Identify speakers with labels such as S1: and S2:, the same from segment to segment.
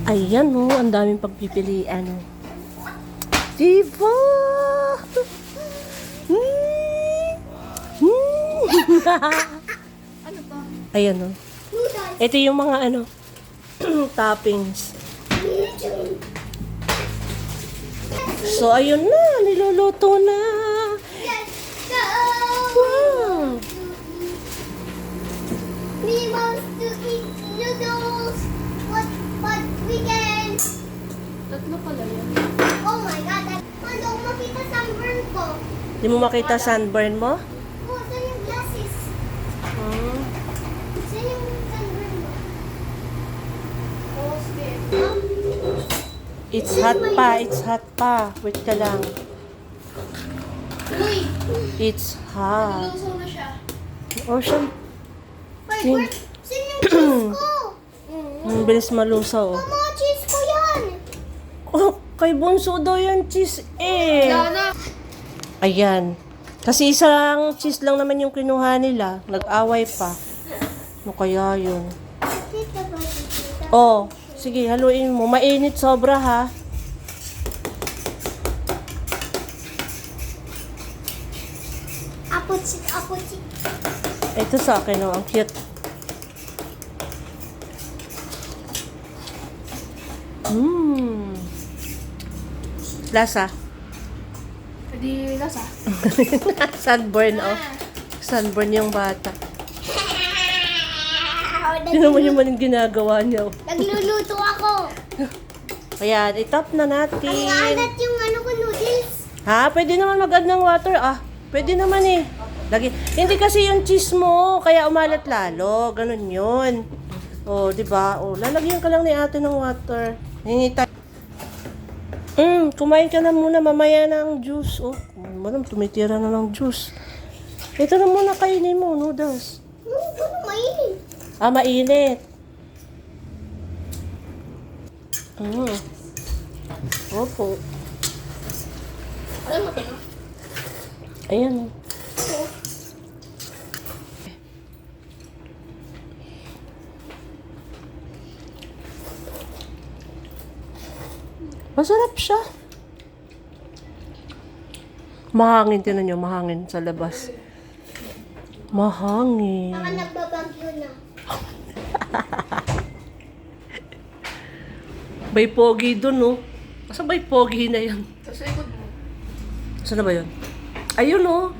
S1: Ayan oh, ang daming pagpipilian oh. Diba?
S2: Ano ba?
S1: Ayan oh. Ito yung mga ano, toppings. So, ayun na. Niluluto na. Wow.
S2: We want to eat noodles. But we can. Tatlo pala yan. Oh my God. Ano, makita sunburn ko.
S1: Di mo makita sunburn mo?
S2: Oh, saan yung glasses? Saan yung sunburn mo? Oh, sige.
S1: It's hot pa. It's hot pa. Wait ka lang.
S2: Uy!
S1: It's hot.
S2: Luso na siya.
S1: Ocean.
S2: Wait, saan yung cheese ko?
S1: Ang bilis malusaw. Oh.
S2: Mama, cheese ko yan!
S1: Oh, kay Bunso daw yung cheese eh.
S2: Lana!
S1: Ayan. Kasi isang cheese lang naman yung kinuha nila. Nag-away pa. Ano kaya yun? Oh, sige, haluin mo. Mainit sobra ha.
S2: Apuchik.
S1: Ito sa akin, oh. Ang cute. Lasa.
S2: Pwede lasa.
S1: Sunburn, oh. Sunburn yung bata. Tingnan mo yung maling ginagawa niya, oh.
S2: Nagluluto ako.
S1: Ayan, itap na natin.
S2: Ang alat yung ano ko, noodles.
S1: Ha? Pwede naman mag-add ng water. Ah, pwede naman eh. Lagi. Hindi kasi yung cheese mo, kaya umalat lalo. Ganun yun. Oh, di ba? Oh, lalagyan ka lang ni ate ng water. Hingi tayo. Kumain ka na muna. Mamaya na ang juice. Oh, madam, tumitira na ng juice. Ito na muna kainin mo, noodles.
S2: Ano, mainit.
S1: Ah, mainit. Opo.
S2: Alam mo ito?
S1: Ayan. Masarap siya. Mahangin, tinan nyo, mahangin sa labas. Mahangin.
S2: Baka nagbabagyo na.
S1: May pogi dun, no? Asa may pogi na yan?
S2: Sa likod mo.
S1: Saan na ba yun? Ayun, oh.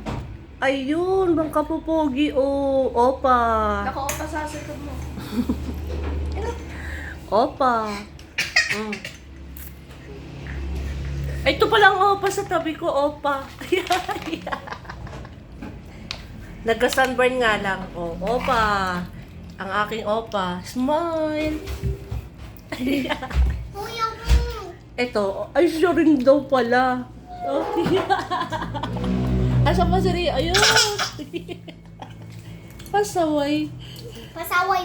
S1: Ayun, bang kapopogi, oh. Opa.
S2: Naka-opa sa likod mo.
S1: Opa. Ay, ito palang opa sa tabi ko, opa. Nagka-sunburn nga lang. Oh, opa. Ang aking opa. Smile.
S2: Kuya ko.
S1: Ito, ay siya rin daw pala. Okay. Asa pa si Ria? Ayun. Pasaway.
S2: Pasaway